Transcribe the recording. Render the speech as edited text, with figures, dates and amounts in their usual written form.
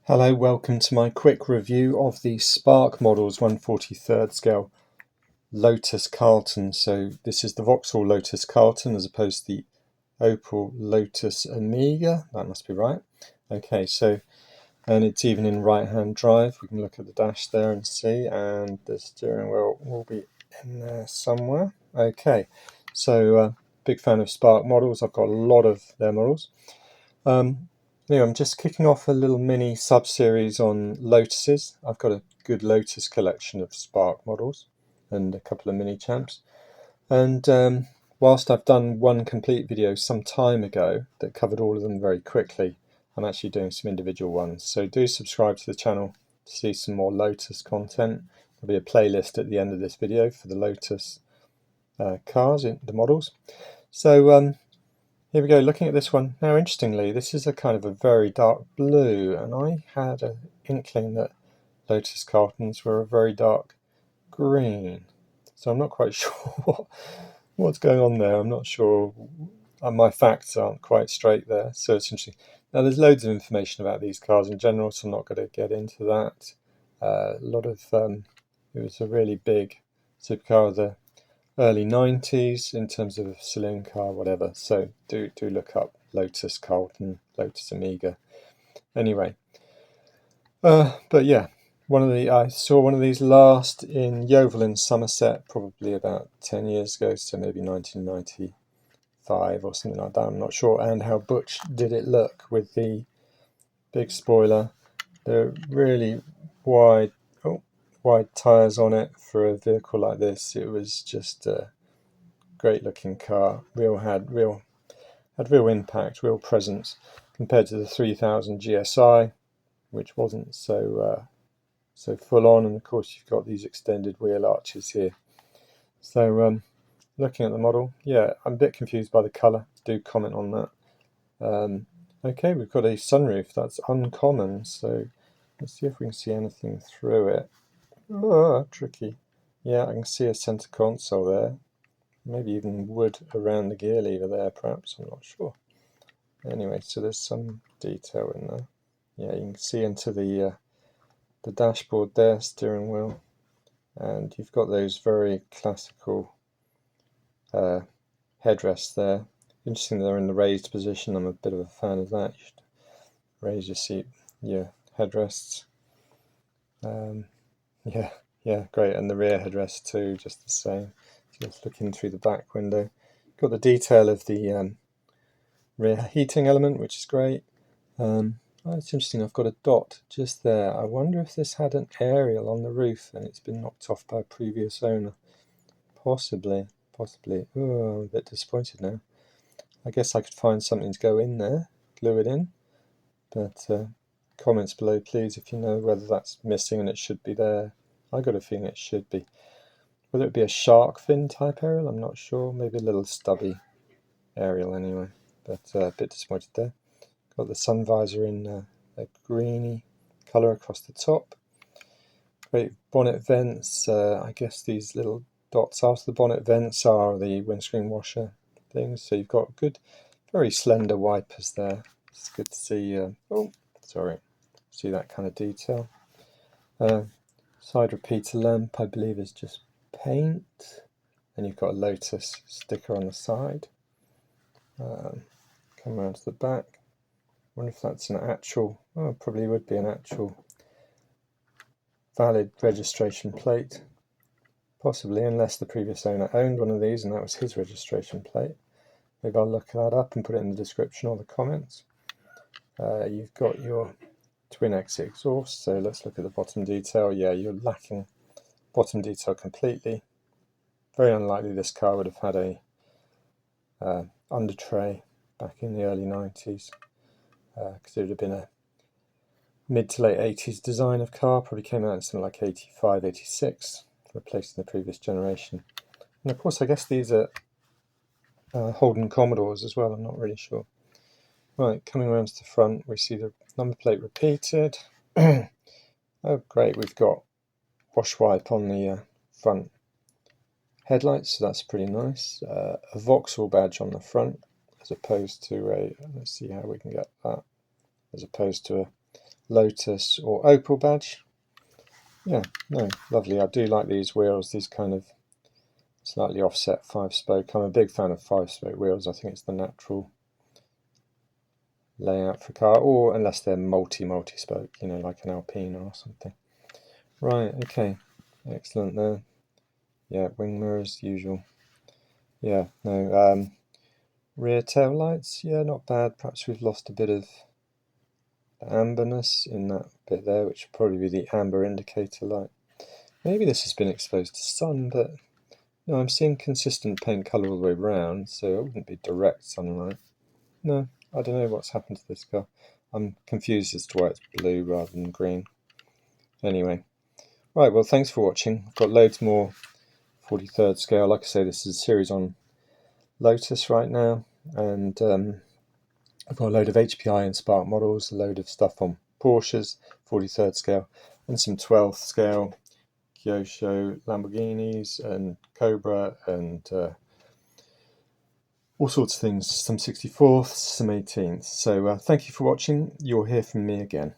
Hello, welcome to my quick review of the Spark Models 1/43 scale Lotus Carlton. So this is the Vauxhall Lotus Carlton as opposed to the Opel Lotus Omega. That must be right. Okay, so, and it's even in right-hand drive. We can look at the dash there and see, and the steering wheel will be in there somewhere. Okay, so big fan of Spark models. I've got a lot of their models. Anyway, I'm just kicking off a little mini sub-series on Lotuses. I've got a good Lotus collection of Spark models and a couple of mini champs. And whilst I've done one complete video some time ago that covered all of them very quickly, I'm actually doing some individual ones. So do subscribe to the channel to see some more Lotus content. There'll be a playlist at the end of this video for the Lotus cars, the models. So here we go, looking at this one. Now, interestingly, this is a kind of a very dark blue, and I had an inkling that Lotus Carltons were a very dark green. So I'm not quite sure what's going on there. I'm not sure. My facts aren't quite straight there, so it's interesting. Now, there's loads of information about these cars in general, so I'm not going to get into that. A lot of, it was a really big supercar of the early 90s in terms of saloon car, whatever. So do look up Lotus Carlton, Lotus Omega. Anyway, but yeah, I saw one of these last in Yeovil in Somerset, probably about 10 years ago, so maybe 1995 or something like that. I'm not sure. And how butch did it look with the big spoiler, the really wide tyres on it for a vehicle like this. It was just a great looking car. Had real impact, real presence compared to the 3000 GSI, which wasn't so full on. And of course, you've got these extended wheel arches here. So looking at the model, yeah, I'm a bit confused by the colour. Do comment on that. Okay, we've got a sunroof. That's uncommon. So let's see if we can see anything through it. Oh, tricky. Yeah, I can see a centre console there. Maybe even wood around the gear lever there, perhaps. I'm not sure. Anyway, so there's some detail in there. Yeah, you can see into the dashboard there, steering wheel, and you've got those very classical headrests there. Interesting, they're in the raised position. I'm a bit of a fan of that. You should raise your seat, your headrests. Yeah, great, and the rear headrest too, just the same. Just looking through the back window, got the detail of the rear heating element, which is great. It's interesting, I've got a dot just there. I wonder if this had an aerial on the roof and it's been knocked off by a previous owner. Possibly. Oh, I'm a bit disappointed now. I guess I could find something to go in there, glue it in. But comments below, please, if you know whether that's missing and it should be there. I got a feeling it should be. Whether it be a shark fin type aerial, I'm not sure. Maybe a little stubby aerial anyway. But a bit disappointed there. Got the sun visor in a greeny colour across the top. Great bonnet vents. I guess these little dots after the bonnet vents are the windscreen washer things. So you've got good, very slender wipers there. It's good to see. See that kind of detail. Side repeater lamp, I believe, is just paint. And you've got a Lotus sticker on the side. Come around to the back. Wonder if that's an actual, probably would be an actual valid registration plate. Possibly, unless the previous owner owned one of these and that was his registration plate. Maybe I'll look that up and put it in the description or the comments. You've got your twin exit exhaust, so let's look at the bottom detail. Yeah, you're lacking bottom detail completely. Very unlikely this car would have had a under tray back in the early 90s. Because it would have been a mid to late 80s design of car, probably came out in something like 85, 86, replacing the previous generation. And of course, I guess these are Holden Commodores as well, I'm not really sure. Right, coming around to the front, we see the number plate repeated. Oh, great, we've got wash wipe on the front headlights, so that's pretty nice. A Vauxhall badge on the front, as opposed to let's see how we can get that, as opposed to Lotus or Opel badge. Yeah, no, lovely. I do like these wheels, these kind of slightly offset 5-spoke. I'm a big fan of 5-spoke wheels. I think it's the natural layout for a car, or unless they're multi-spoke, you know, like an Alpine or something. Right, okay, excellent there. Yeah, wing mirrors, usual. Yeah, no, rear tail lights, yeah, not bad. Perhaps we've lost a bit of amberness in that bit there, which would probably be the amber indicator light. Maybe this has been exposed to sun, but no, I'm seeing consistent paint colour all the way around, so it wouldn't be direct sunlight. No, I don't know what's happened to this car. I'm confused as to why it's blue rather than green. Anyway, right, well, thanks for watching. I've got loads more 43rd scale. Like I say, this is a series on Lotus right now, and I've got a load of HPI and Spark models, a load of stuff on Porsches, 43rd scale, and some 12th scale Kyosho Lamborghinis and Cobra and all sorts of things, some 64ths, some 18ths. So thank you for watching. You'll hear from me again.